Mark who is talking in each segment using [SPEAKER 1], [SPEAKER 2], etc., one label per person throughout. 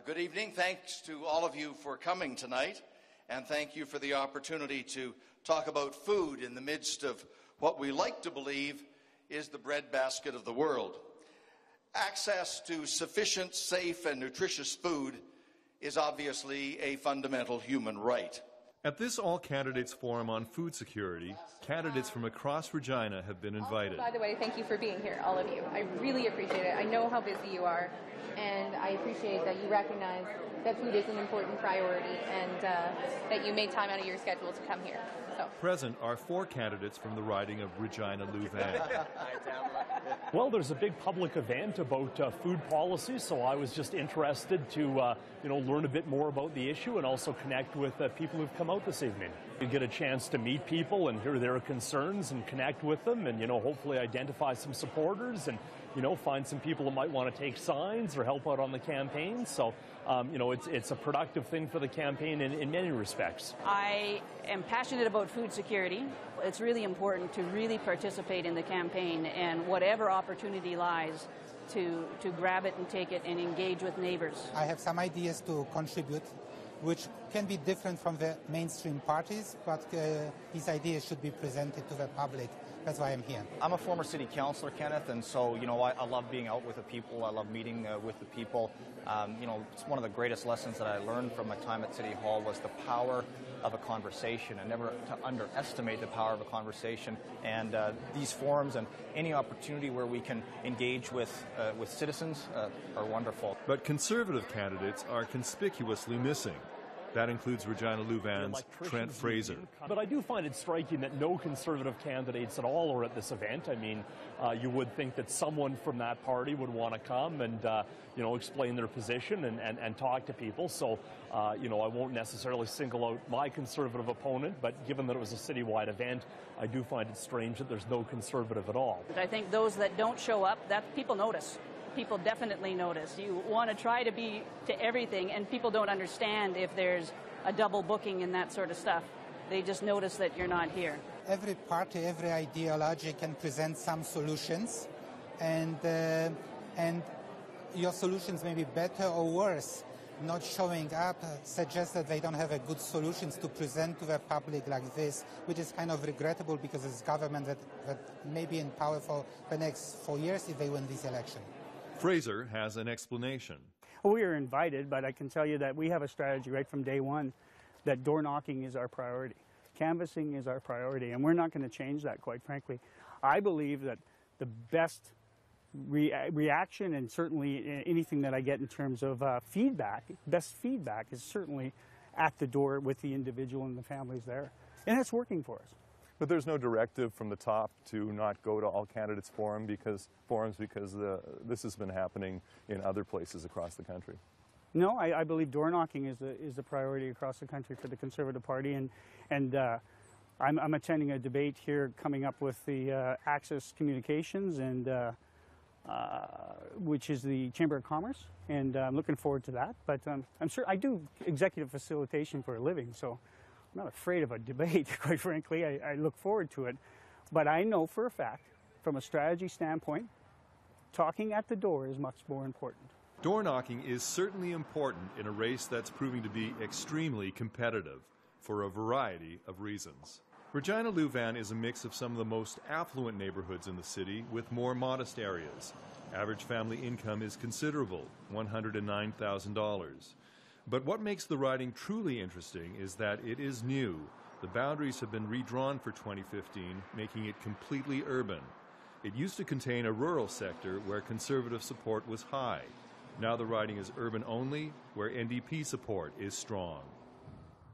[SPEAKER 1] Good evening. Thanks to all of you for coming tonight, and thank you for the opportunity to talk about food in the midst of what we like to believe is the breadbasket of the world. Access to sufficient, safe, and nutritious food is obviously a fundamental human right.
[SPEAKER 2] At this All-Candidates Forum on Food Security, candidates from across Regina have been invited.
[SPEAKER 3] By the way, thank you for being here, all of you. I really appreciate it. I know how busy you are, and I appreciate that you recognize that food is an important priority and that you made time out of your schedule to come here. So.
[SPEAKER 2] Present are 4 candidates from the riding of Regina-Louvain.
[SPEAKER 4] Well, there's a big public event about food policy, so I was just interested to learn a bit more about the issue and also connect with people who've come out this evening. You get a chance to meet people and hear their concerns and connect with them and, hopefully identify some supporters and, find some people that might want to take signs or help out on the campaign. So, it's a productive thing for the campaign in many respects.
[SPEAKER 5] I am passionate about food security. It's really important to really participate in the campaign and whatever opportunity lies to grab it and take it and engage with neighbors.
[SPEAKER 6] I have some ideas to contribute, which can be different from the mainstream parties, but these ideas should be presented to the public. That's why I'm here.
[SPEAKER 7] I'm a former city councillor, Kenneth, and so, I love being out with the people. I love meeting with the people. It's one of the greatest lessons that I learned from my time at City Hall was the power of a conversation and never to underestimate the power of a conversation. And these forums and any opportunity where we can engage with citizens are wonderful.
[SPEAKER 2] But Conservative candidates are conspicuously missing. That includes Regina-Louvain's Trent Fraser.
[SPEAKER 4] But I do find it striking that no Conservative candidates at all are at this event. I mean, you would think that someone from that party would want to come and, explain their position and talk to people. So, I won't necessarily single out my Conservative opponent, but given that it was a citywide event, I do find it strange that there's no Conservative at all.
[SPEAKER 5] I think those that don't show up, that people notice. People definitely notice. You want to try to be to everything, and people don't understand if there's a double booking and that sort of stuff. They just notice that you're not here.
[SPEAKER 6] Every party, every ideology can present some solutions, and your solutions may be better or worse. Not showing up suggests that they don't have a good solutions to present to the public like this, which is kind of regrettable because it's government that may be in power for the next 4 years if they win this election.
[SPEAKER 2] Fraser has an explanation.
[SPEAKER 8] Well, we were invited, but I can tell you that we have a strategy right from day one that door knocking is our priority. Canvassing is our priority, and we're not going to change that, quite frankly. I believe that the best reaction and certainly anything that I get in terms of best feedback is certainly at the door with the individual and the families there. And it's working for us.
[SPEAKER 9] But there's no directive from the top to not go to all candidates forums because this has been happening in other places across the country.
[SPEAKER 8] No, I believe door knocking is a priority across the country for the Conservative Party, and I'm attending a debate here coming up with the Access Communications and which is the Chamber of Commerce, and I'm looking forward to that. But I'm sure I do executive facilitation for a living, so I'm not afraid of a debate, quite frankly. I look forward to it. But I know for a fact, from a strategy standpoint, talking at the door is much more important.
[SPEAKER 2] Door knocking is certainly important in a race that's proving to be extremely competitive for a variety of reasons. Regina-Louvain is a mix of some of the most affluent neighborhoods in the city with more modest areas. Average family income is considerable, $109,000. But what makes the riding truly interesting is that it is new. The boundaries have been redrawn for 2015, making it completely urban. It used to contain a rural sector where Conservative support was high. Now the riding is urban only, where NDP support is strong.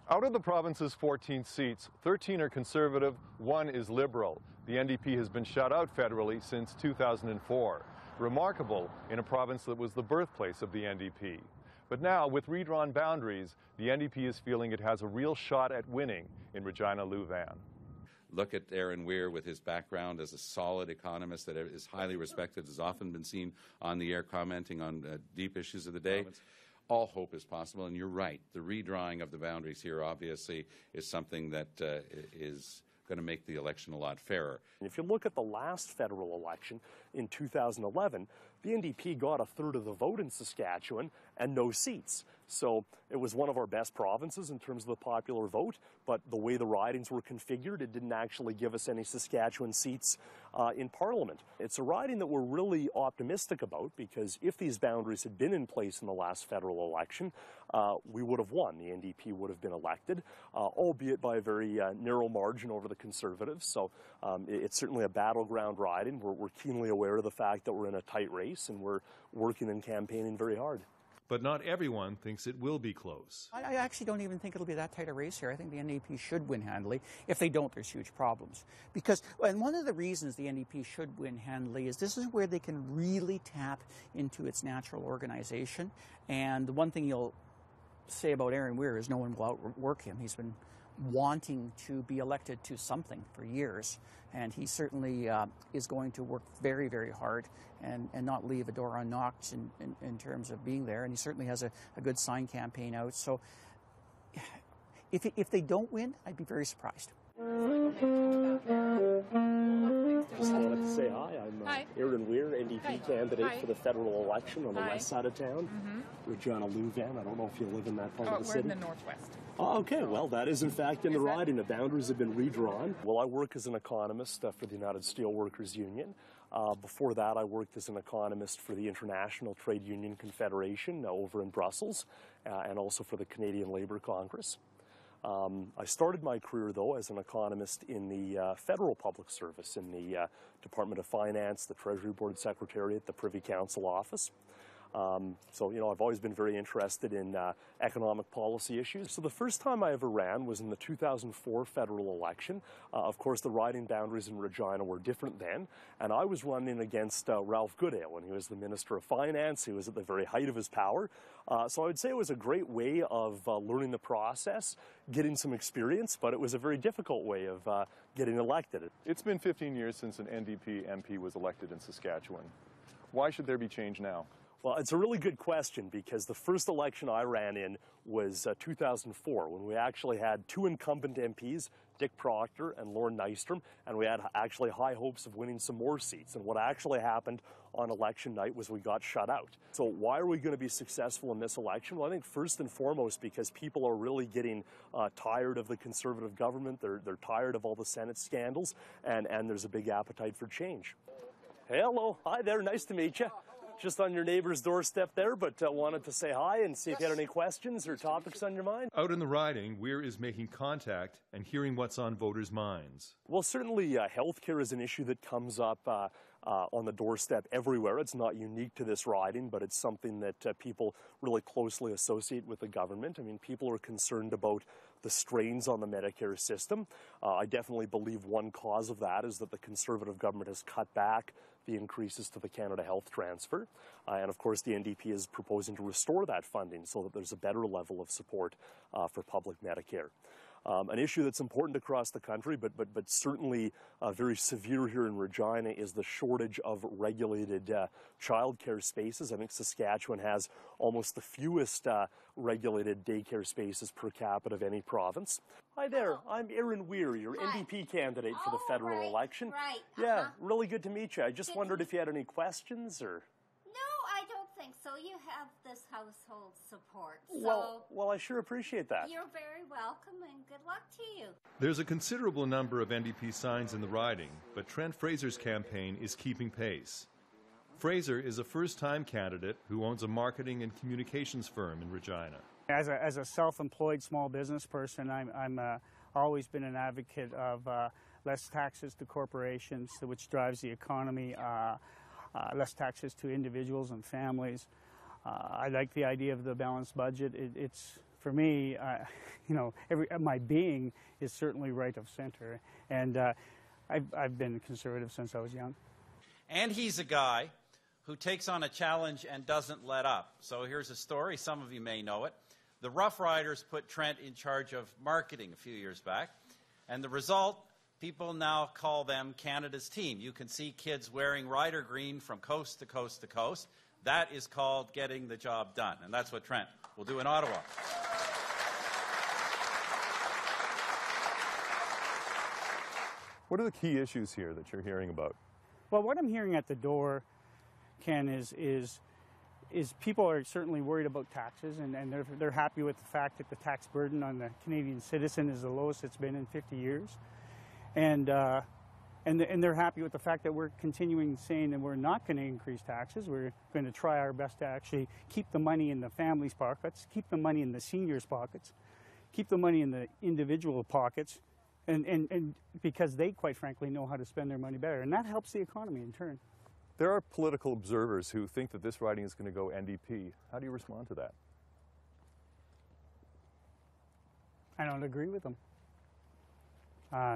[SPEAKER 9] Out of the province's 14 seats, 13 are Conservative, 1 is Liberal. The NDP has been shut out federally since 2004. Remarkable in a province that was the birthplace of the NDP. But now, with redrawn boundaries, the NDP is feeling it has a real shot at winning in Regina-Louvain.
[SPEAKER 10] Look at Aaron Weir with his background as a solid economist that is highly respected, has often been seen on the air commenting on deep issues of the day. All hope is possible, and you're right. The redrawing of the boundaries here obviously is something that is going to make the election a lot fairer.
[SPEAKER 4] If you look at the last federal election, in 2011, the NDP got a third of the vote in Saskatchewan and no seats. So it was one of our best provinces in terms of the popular vote, but the way the ridings were configured, it didn't actually give us any Saskatchewan seats in Parliament. It's a riding that we're really optimistic about, because if these boundaries had been in place in the last federal election, we would have won. The NDP would have been elected, albeit by a very narrow margin over the Conservatives. So it's certainly a battleground riding. We're keenly aware of the fact that we're in a tight race, and we're working and campaigning very hard.
[SPEAKER 2] But not everyone thinks it will be close.
[SPEAKER 11] I actually don't even think it'll be that tight a race here. I think the NDP should win handily. If they don't, there's huge problems. And one of the reasons the NDP should win handily is this is where they can really tap into its natural organization. And the one thing you'll say about Aaron Weir is no one will outwork him. He's been wanting to be elected to something for years, and he certainly is going to work very, very hard and not leave a door unknocked in terms of being there. And he certainly has a good sign campaign out. So if they don't win, I'd be very surprised.
[SPEAKER 4] Just wanted to say hi. I'm Aaron Weir, NDP candidate for the federal election on the west side of town. Regina Louvan. I don't know if you live in that part of the city.
[SPEAKER 12] We're in the northwest.
[SPEAKER 4] Oh, okay, well, that is in fact in the riding. The boundaries have been redrawn. Well, I work as an economist for the United Steelworkers Union. Before that, I worked as an economist for the International Trade Union Confederation over in Brussels, and also for the Canadian Labour Congress. I started my career, though, as an economist in the federal public service, in the Department of Finance, the Treasury Board Secretariat, the Privy Council Office. So, I've always been very interested in economic policy issues. So the first time I ever ran was in the 2004 federal election. Of course, the riding boundaries in Regina were different then, and I was running against Ralph Goodale, and he was the Minister of Finance. He was at the very height of his power. So I would say it was a great way of learning the process, getting some experience, but it was a very difficult way of getting elected.
[SPEAKER 9] It's been 15 years since an NDP MP was elected in Saskatchewan. Why should there be change now?
[SPEAKER 4] Well, it's a really good question, because the first election I ran in was 2004, when we actually had two incumbent MPs, Dick Proctor and Lorne Nystrom, and we had actually high hopes of winning some more seats. And what actually happened on election night was we got shut out. So why are we going to be successful in this election? Well, I think first and foremost because people are really getting tired of the Conservative government. They're tired of all the Senate scandals, and there's a big appetite for change. Hello. Hi there. Nice to meet you. Just on your neighbor's doorstep there, but wanted to say hi and see if you had any questions or topics on your mind.
[SPEAKER 2] Out in the riding, Weir is making contact and hearing what's on voters' minds.
[SPEAKER 4] Well, certainly healthcare is an issue that comes up on the doorstep everywhere. It's not unique to this riding, but it's something that people really closely associate with the government. I mean, people are concerned about the strains on the Medicare system. I definitely believe one cause of that is that the Conservative government has cut back the increases to the Canada Health Transfer. And of course, the NDP is proposing to restore that funding so that there's a better level of support for public Medicare. An issue that's important across the country, but certainly very severe here in Regina, is the shortage of regulated childcare spaces. I think Saskatchewan has almost the fewest regulated daycare spaces per capita of any province. Hi there, I'm Aaron Weir, your NDP candidate for the federal election.
[SPEAKER 13] Right.
[SPEAKER 4] Yeah, really good to meet you. I just wondered if you had any questions or...
[SPEAKER 13] No, I don't think so. You have this household support.
[SPEAKER 4] So well, I sure appreciate that.
[SPEAKER 13] You're very welcome, and good luck to you.
[SPEAKER 2] There's a considerable number of NDP signs in the riding, but Trent Fraser's campaign is keeping pace. Fraser is a first-time candidate who owns a marketing and communications firm in Regina.
[SPEAKER 8] As a self-employed small business person, I'm always been an advocate of less taxes to corporations, which drives the economy, less taxes to individuals and families. I like the idea of the balanced budget. It's for me, my being is certainly right of center, and I've been conservative since I was young.
[SPEAKER 14] And he's a guy who takes on a challenge and doesn't let up. So here's a story. Some of you may know it. The Rough Riders put Trent in charge of marketing a few years back, and the result, people now call them Canada's team. You can see kids wearing Rider Green from coast to coast to coast. That is called getting the job done, and that's what Trent will do in Ottawa.
[SPEAKER 9] What are the key issues here that you're hearing about?
[SPEAKER 8] Well, what I'm hearing at the door, Ken, is people are certainly worried about taxes, and they're happy with the fact that the tax burden on the Canadian citizen is the lowest it's been in 50 years. And they're happy with the fact that we're continuing saying that we're not going to increase taxes. We're going to try our best to actually keep the money in the families' pockets, keep the money in the seniors' pockets, keep the money in the individual pockets, and because they, quite frankly, know how to spend their money better. And that helps the economy in turn.
[SPEAKER 9] There are political observers who think that this riding is going to go NDP. How do you respond to that?
[SPEAKER 8] I don't agree with them.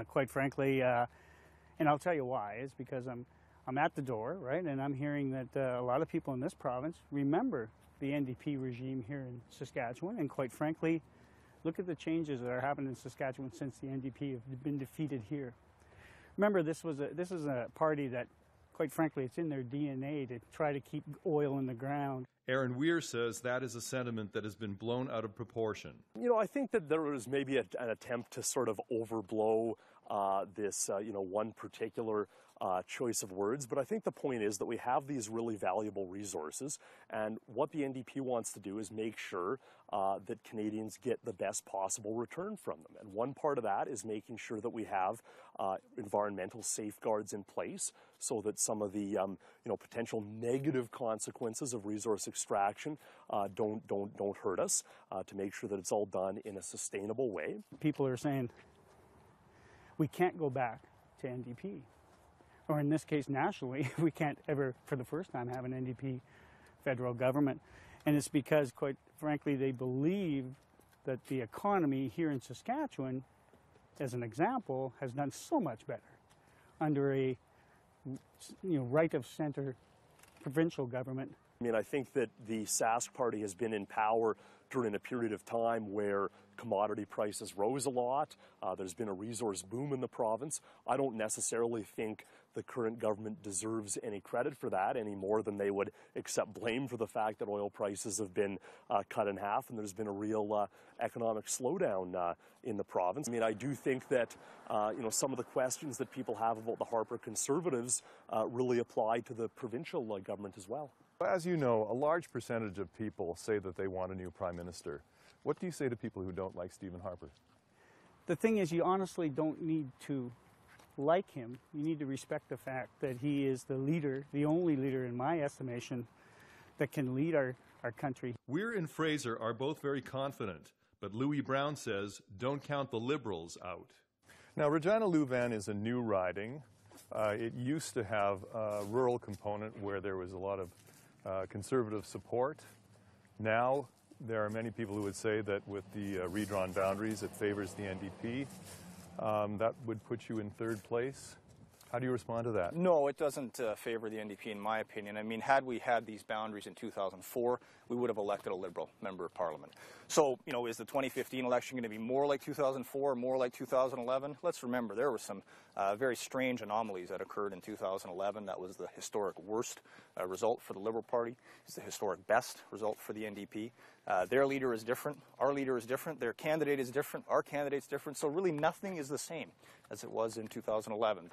[SPEAKER 8] Quite frankly, and I'll tell you why. It's because I'm at the door, right, and I'm hearing that a lot of people in this province remember the NDP regime here in Saskatchewan, and quite frankly, look at the changes that are happening in Saskatchewan since the NDP have been defeated here. Remember, this is a party that, quite frankly, it's in their DNA to try to keep oil in the ground.
[SPEAKER 2] Aaron Weir says that is a sentiment that has been blown out of proportion.
[SPEAKER 12] You know, I think that there was maybe an attempt to sort of overblow this, one particular choice of words. But I think the point is that we have these really valuable resources, and what the NDP wants to do is make sure that Canadians get the best possible return from them. And one part of that is making sure that we have environmental safeguards in place so that some of the potential negative consequences of resource extraction don't hurt us, to make sure that it's all done in a sustainable way.
[SPEAKER 8] People are saying we can't go back to NDP. Or in this case, nationally, we can't ever, for the first time, have an NDP federal government. And it's because, quite frankly, they believe that the economy here in Saskatchewan, as an example, has done so much better under a right-of-center provincial government.
[SPEAKER 12] I mean, I think that the Sask Party has been in power during a period of time where commodity prices rose a lot. There's been a resource boom in the province. I don't necessarily think the current government deserves any credit for that any more than they would accept blame for the fact that oil prices have been cut in half and there's been a real economic slowdown in the province. I mean, I do think that some of the questions that people have about the Harper Conservatives really apply to the provincial government as well.
[SPEAKER 9] As you know, a large percentage of people say that they want a new prime minister. What do you say to people who don't like Stephen Harper?
[SPEAKER 8] The thing is, you honestly don't need to like him. You need to respect the fact that he is the leader, the only leader in my estimation, that can lead our country.
[SPEAKER 2] Weir and Fraser are both very confident, but Louis Brown says don't count the Liberals out.
[SPEAKER 9] Now, Regina Louvan is a new riding. It used to have a rural component where there was a lot of Conservative support. Now, there are many people who would say that with the redrawn boundaries, it favors the NDP. That would put you in third place. How do you respond to that?
[SPEAKER 7] No, it doesn't favor the NDP, in my opinion. I mean, had we had these boundaries in 2004, we would have elected a Liberal member of Parliament. So, is the 2015 election going to be more like 2004 or more like 2011? Let's remember, there were some very strange anomalies that occurred in 2011. That was the historic worst result for the Liberal Party. It's the historic best result for the NDP. Their leader is different. Our leader is different. Their candidate is different. Our candidate's different. So really nothing is the same as it was in 2011.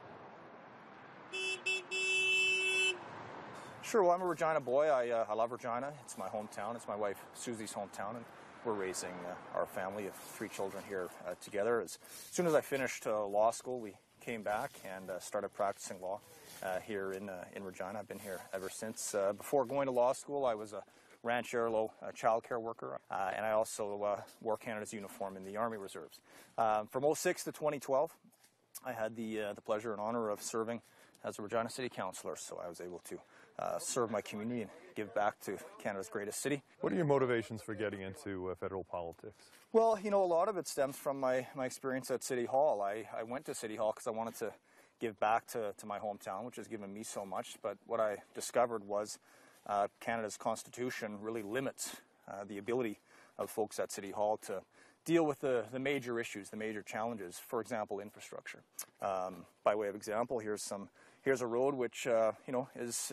[SPEAKER 7] Sure, well, I'm a Regina boy. I love Regina. It's my hometown. It's my wife Susie's hometown, and we're raising our family of 3 children here together. As soon as I finished law school, we came back and started practicing law here in Regina. I've been here ever since. Before going to law school, I was a Ranch-Arlo child care worker, and I also wore Canada's uniform in the Army Reserves. From 2006 to 2012, I had the pleasure and honor of serving as a Regina City Councillor, so I was able to serve my community and give back to Canada's greatest city.
[SPEAKER 9] What are your motivations for getting into federal politics?
[SPEAKER 7] Well, a lot of it stems from my experience at City Hall. I went to City Hall because I wanted to give back to my hometown, which has given me so much, but what I discovered was Canada's Constitution really limits the ability of folks at City Hall to deal with the major issues, the major challenges, for example, infrastructure. By way of example, here's a road which is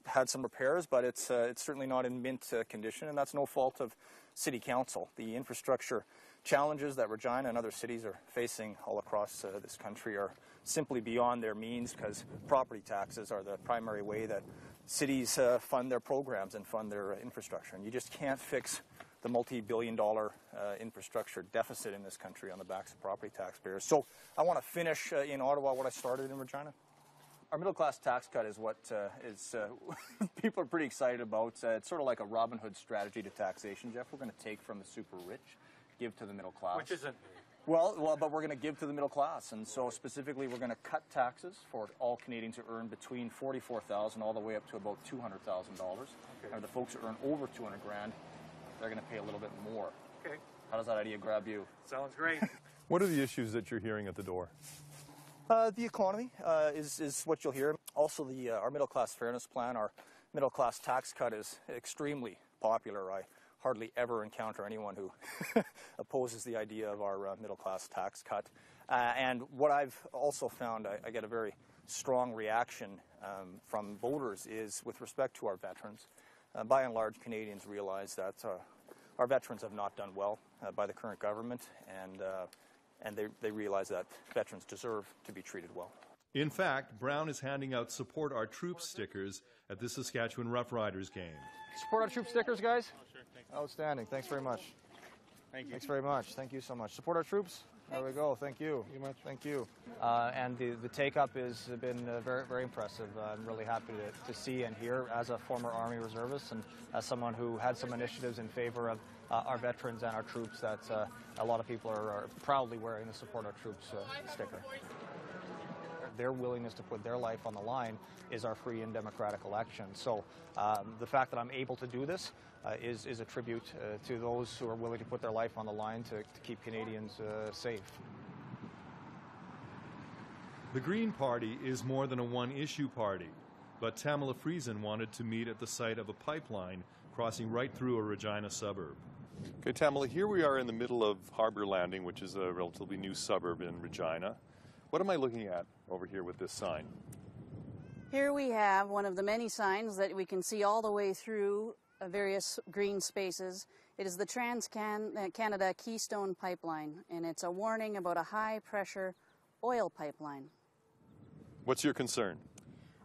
[SPEAKER 7] had some repairs, but it's certainly not in mint condition, and that's no fault of City Council. The infrastructure challenges that Regina and other cities are facing all across this country are simply beyond their means, because property taxes are the primary way that cities fund their programs and fund their infrastructure. And you just can't fix the multi-billion-dollar infrastructure deficit in this country on the backs of property taxpayers. So I want to finish in Ottawa what I started in Regina. Our middle-class tax cut is what people are pretty excited about. It's sort of like a Robin Hood strategy to taxation, Jeff. We're going to take from the super rich, give to the middle class.
[SPEAKER 12] Which isn't...
[SPEAKER 7] Well, but we're going to give to the middle class, and so specifically we're going to cut taxes for all Canadians who earn between $44,000 all the way up to about $200,000. Okay. And the folks who earn over $200,000, they're going to pay a little bit more.
[SPEAKER 12] Okay.
[SPEAKER 7] How does that idea grab you?
[SPEAKER 12] Sounds great.
[SPEAKER 9] What are the issues that you're hearing at the door?
[SPEAKER 7] The economy is what you'll hear. Also, our middle-class fairness plan, our middle-class tax cut is extremely popular. I hardly ever encounter anyone who opposes the idea of our middle-class tax cut. And what I've also found, I get a very strong reaction from voters is with respect to our veterans. By and large, Canadians realize that our veterans have not done well by the current government, and they realize that veterans deserve to be treated well.
[SPEAKER 2] In fact, Brown is handing out Support Our Troops stickers at the Saskatchewan Roughriders game.
[SPEAKER 7] Support Our Troops stickers, guys? Outstanding. Thanks very much.
[SPEAKER 12] Thank you.
[SPEAKER 7] Thanks very much. Thank you so much. Support our troops. There we go. Thank you. Thank you. And the take-up has been very, very impressive. I'm really happy to see and hear as a former Army reservist and as someone who had some initiatives in favor of our veterans and our troops that a lot of people are proudly wearing the Support Our Troops sticker. Their willingness to put their life on the line is our free and democratic election. So the fact that I'm able to do this is a tribute to those who are willing to put their life on the line to keep Canadians safe.
[SPEAKER 2] The Green Party is more than a one-issue party, but Tamala Friesen wanted to meet at the site of a pipeline crossing right through a Regina suburb.
[SPEAKER 9] Okay, Tamala, here we are in the middle of Harbour Landing, which is a relatively new suburb in Regina. What am I looking at over here with this sign?
[SPEAKER 5] Here we have one of the many signs that we can see all the way through various green spaces. It is the Trans-Canada Keystone Pipeline, and it's a warning about a high-pressure oil pipeline.
[SPEAKER 9] What's your concern?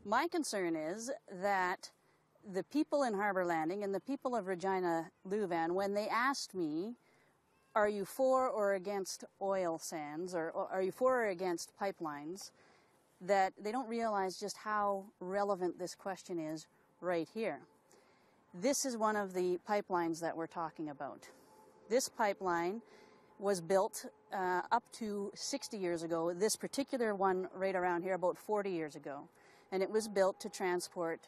[SPEAKER 5] My concern is that the people in Harbour Landing and the people of Regina Louvan, when they asked me, are you for or against oil sands, or are you for or against pipelines, that they don't realize just how relevant this question is right here. This is one of the pipelines that we're talking about. This pipeline was built up to 60 years ago. This particular one right around here about 40 years ago. And it was built to transport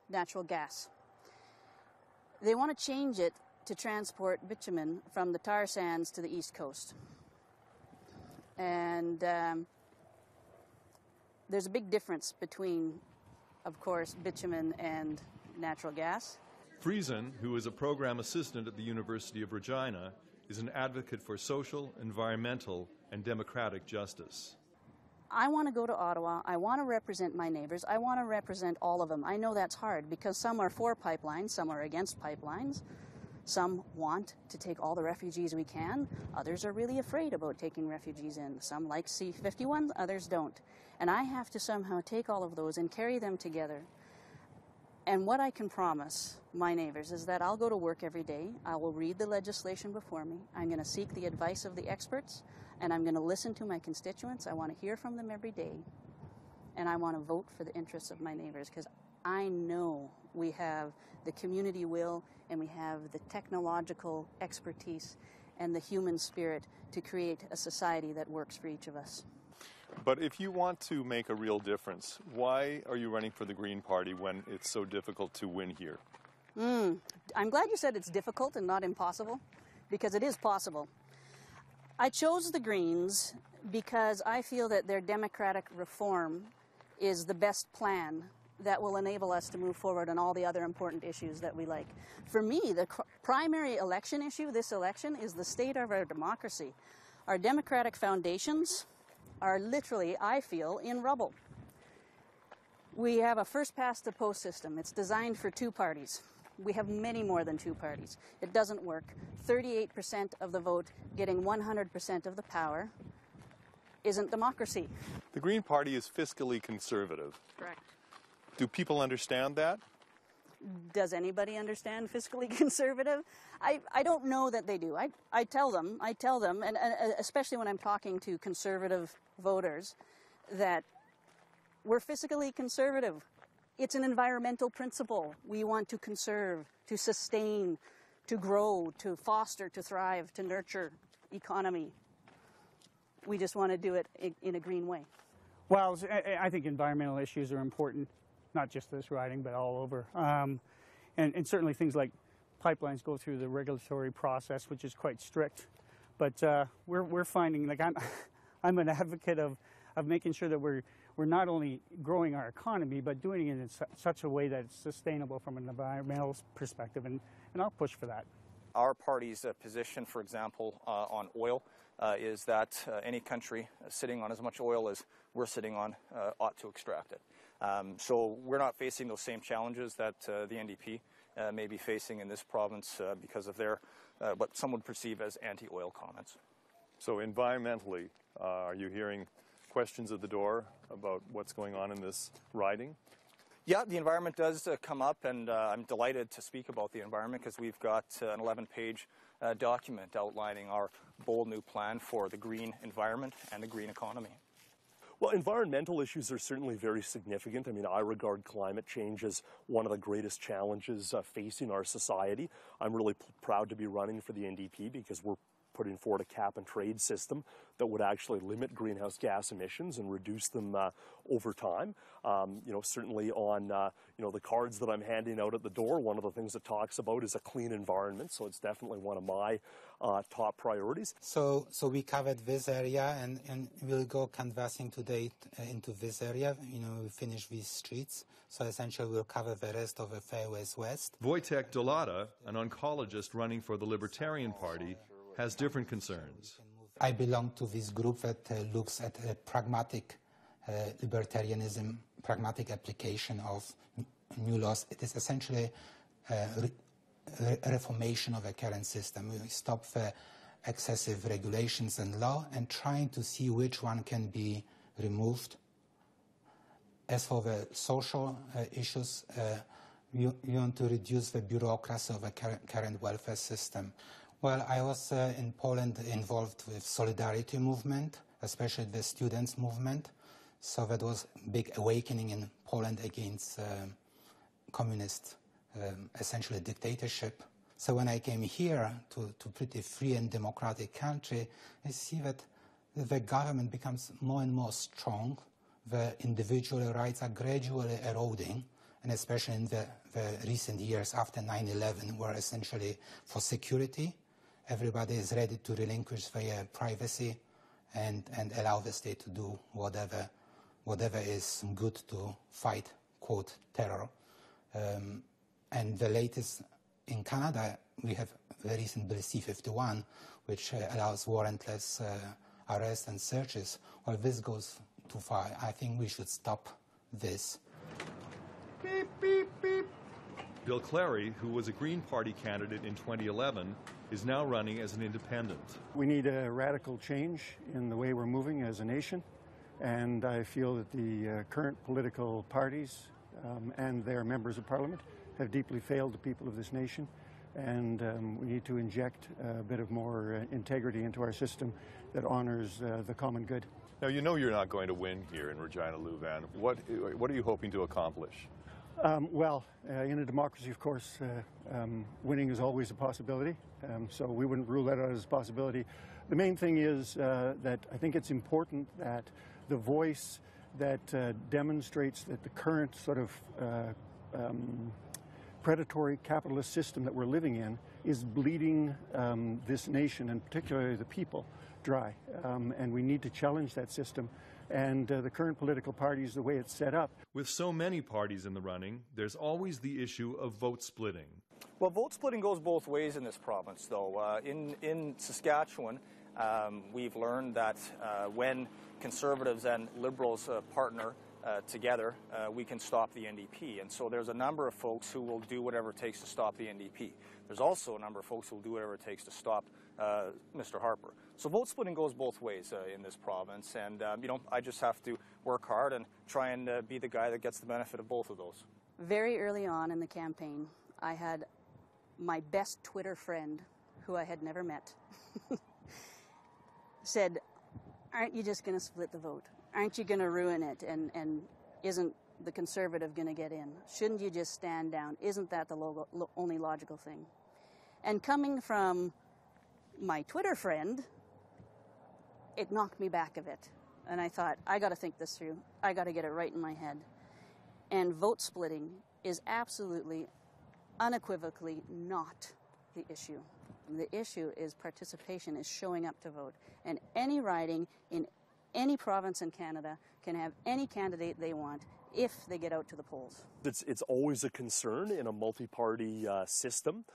[SPEAKER 5] natural gas. They want to change it to transport bitumen from the tar sands to the East Coast. And there's a big difference between, of course, bitumen and natural gas.
[SPEAKER 2] Friesen, who is a program assistant at the University of Regina, is an advocate for social, environmental, and democratic justice.
[SPEAKER 5] I want to go to Ottawa. I want to represent my neighbors. I want to represent all of them. I know that's hard because some are for pipelines, some are against pipelines. Some want to take all the refugees we can. Others are really afraid about taking refugees in. Some like C-51, others don't. And I have to somehow take all of those and carry them together. And what I can promise my neighbors is that I'll go to work every day. I will read the legislation before me. I'm going to seek the advice of the experts, and I'm going to listen to my constituents. I want to hear from them every day. And I want to vote for the interests of my neighbors because I know we have the community will and we have the technological expertise and the human spirit to create a society that works for each of us.
[SPEAKER 9] But if you want to make a real difference, why are you running for the Green Party when it's so difficult to win here?
[SPEAKER 5] I'm glad you said it's difficult and not impossible, because it is possible. I chose the Greens because I feel that their democratic reform is the best plan that will enable us to move forward on all the other important issues that we like. For me, the primary election issue this election is the state of our democracy. Our democratic foundations are literally, I feel, in rubble. We have a first-past-the-post system. It's designed for two parties. We have many more than two parties. It doesn't work. 38% of the vote getting 100% of the power. isn't democracy.
[SPEAKER 9] The Green Party is fiscally conservative.
[SPEAKER 5] Correct.
[SPEAKER 9] Do people understand that?
[SPEAKER 5] Does anybody understand fiscally conservative? I don't know that they do. I tell them, and especially when I'm talking to conservative voters, that we're fiscally conservative. It's an environmental principle. We want to conserve, to sustain, to grow, to foster, to thrive, to nurture economy. We just want to do it in a green way.
[SPEAKER 8] Well, I think environmental issues are important, not just this riding, but all over. And certainly things like pipelines go through the regulatory process, which is quite strict. But we're finding, like I'm an advocate of making sure that we're not only growing our economy, but doing it in such a way that it's sustainable from an environmental perspective, and I'll push for that.
[SPEAKER 7] Our party's position, for example, on oil is that any country sitting on as much oil as we're sitting on ought to extract it. So we're not facing those same challenges that the NDP may be facing in this province because of their what some would perceive as anti-oil comments.
[SPEAKER 9] So environmentally, are you hearing questions at the door about what's going on in this riding?
[SPEAKER 7] Yeah, the environment does come up, and I'm delighted to speak about the environment because we've got an 11-page document outlining our bold new plan for the green environment and the green economy.
[SPEAKER 12] Well, environmental issues are certainly very significant. I mean, I regard climate change as one of the greatest challenges facing our society. I'm really proud to be running for the NDP because we're putting forward a cap-and-trade system that would actually limit greenhouse gas emissions and reduce them over time. Certainly on, the cards that I'm handing out at the door, one of the things it talks about is a clean environment, so it's definitely one of my top priorities.
[SPEAKER 6] So we covered this area, and we'll go canvassing today into this area. We finish these streets. So essentially we'll cover the rest of the Fairways West.
[SPEAKER 2] Wojtek Dolata, an oncologist running for the Libertarian Party, has different concerns.
[SPEAKER 6] I belong to this group that looks at a pragmatic libertarianism, pragmatic application of new laws. It is essentially a reformation of the current system. We stop the excessive regulations and law and trying to see which one can be removed. As for the social issues, we want to reduce the bureaucracy of the current welfare system. Well, I was in Poland involved with Solidarity movement, especially the students' movement. So that was a big awakening in Poland against communist, essentially dictatorship. So when I came here to pretty free and democratic country, I see that the government becomes more and more strong. The individual rights are gradually eroding, and especially in the recent years after 9/11, where essentially for security, everybody is ready to relinquish their privacy and allow the state to do whatever is good to fight, quote, terror. And the latest in Canada, we have the recent Bill C-51, which allows warrantless arrests and searches. Well, this goes too far. I think we should stop this.
[SPEAKER 2] Beep, beep, beep. Bill Clary, who was a Green Party candidate in 2011, is now running as an independent.
[SPEAKER 15] We need a radical change in the way we're moving as a nation, and I feel that the current political parties and their members of parliament have deeply failed the people of this nation, and we need to inject a bit of more integrity into our system that honors the common good.
[SPEAKER 9] Now, you know you're not going to win here in Regina Louvain. What are you hoping to accomplish?
[SPEAKER 15] In a democracy, of course, winning is always a possibility, so we wouldn't rule that out as a possibility. The main thing is that I think it's important that the voice that demonstrates that the current sort of predatory capitalist system that we're living in is bleeding this nation, and particularly the people, dry. And we need to challenge that system. And the current political parties, the way it's set up.
[SPEAKER 2] With so many parties in the running, there's always the issue of vote splitting.
[SPEAKER 7] Well, vote splitting goes both ways in this province, though. In Saskatchewan, we've learned that when Conservatives and Liberals partner, together, we can stop the NDP. And so there's a number of folks who will do whatever it takes to stop the NDP. There's also a number of folks who will do whatever it takes to stop Mr. Harper. So vote splitting goes both ways in this province, and I just have to work hard and try and be the guy that gets the benefit of both of those.
[SPEAKER 5] Very early on in the campaign, I had my best Twitter friend, who I had never met, said, "Aren't you just going to split the vote? Aren't you going to ruin it? And isn't the Conservative going to get in? Shouldn't you just stand down? Isn't that the only logical thing?" And coming from my Twitter friend, it knocked me back a bit. And I thought, I got to think this through. I got to get it right in my head. And vote splitting is absolutely, unequivocally not the issue. The issue is participation, is showing up to vote. And any riding in any province in Canada can have any candidate they want if they get out to the polls.
[SPEAKER 12] It's always a concern in a multi-party system.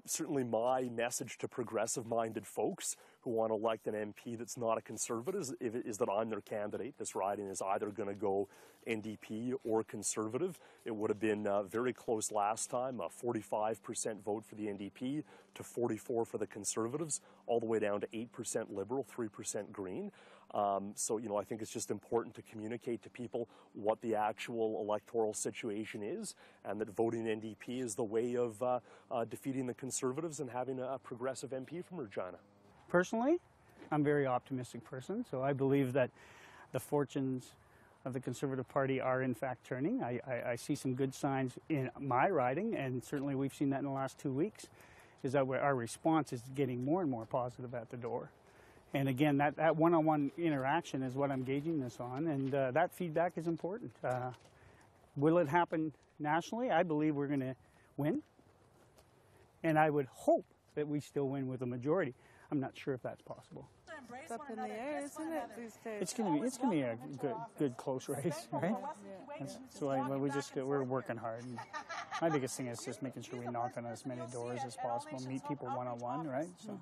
[SPEAKER 12] Certainly my message to progressive-minded folks who want to elect an MP that's not a Conservative is that I'm their candidate. This riding is either going to go NDP or Conservative. It would have been very close last time, a 45% vote for the NDP to 44% for the Conservatives, all the way down to 8% Liberal, 3% Green. So, I think it's just important to communicate to people what the actual electoral situation is, and that voting NDP is the way of defeating the Conservatives and having a progressive MP from Regina.
[SPEAKER 8] Personally, I'm a very optimistic person, so I believe that the fortunes of the Conservative Party are in fact turning. I see some good signs in my riding, and certainly we've seen that in the last 2 weeks, is that our response is getting more and more positive at the door. And again, that one-on-one interaction is what I'm gauging this on, and that feedback is important. Will it happen nationally? I believe we're going to win, and I would hope that we still win with a majority. I'm not sure if that's possible.
[SPEAKER 16] It's up in the air, isn't it, these days?
[SPEAKER 8] It's going to be a good close race, right? So we're working hard. And my biggest thing is just making sure we knock on as many doors as possible, meet people one-on-one, right? So.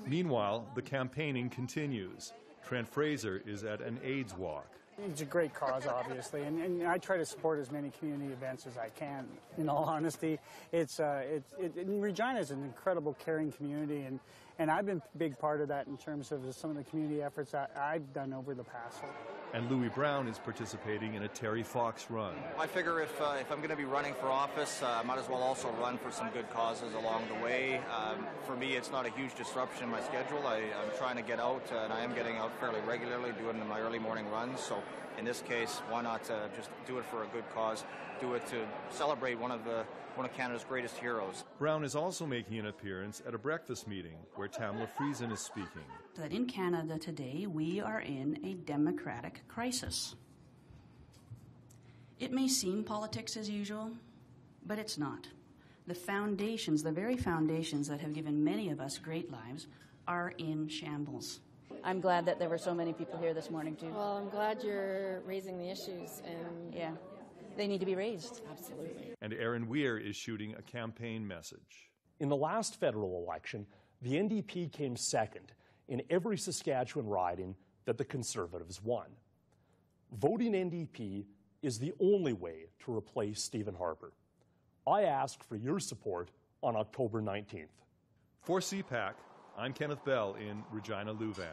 [SPEAKER 2] Meanwhile, the campaigning continues. Trent Fraser is at an AIDS walk.
[SPEAKER 8] It's a great cause, obviously, and I try to support as many community events as I can. In all honesty, Regina is an incredible, caring community, and I've been a big part of that in terms of some of the community efforts that I've done over the past.
[SPEAKER 2] And Louis Brown is participating in a Terry Fox run.
[SPEAKER 7] I figure if I'm going to be running for office, I might as well also run for some good causes along the way. For me, it's not a huge disruption in my schedule. I'm trying to get out, and I am getting out fairly regularly, doing my early morning runs. So in this case, why not just do it for a good cause, do it to celebrate one of Canada's greatest heroes.
[SPEAKER 2] Brown is also making an appearance at a breakfast meeting where Tamla Friesen is speaking.
[SPEAKER 5] That in Canada today, we are in a democratic crisis. It may seem politics as usual, but it's not. The foundations, the very foundations that have given many of us great lives, are in shambles. I'm glad that there were so many people here this morning, too.
[SPEAKER 16] Well, I'm glad you're raising the issues, and
[SPEAKER 5] yeah, they need to be raised.
[SPEAKER 16] Absolutely.
[SPEAKER 2] And Aaron Weir is shooting a campaign message.
[SPEAKER 12] In the last federal election, the NDP came second in every Saskatchewan riding that the Conservatives won. Voting NDP is the only way to replace Stephen Harper. I ask for your support on October 19th.
[SPEAKER 2] For CPAC, I'm Kenneth Bell in Regina Louvain.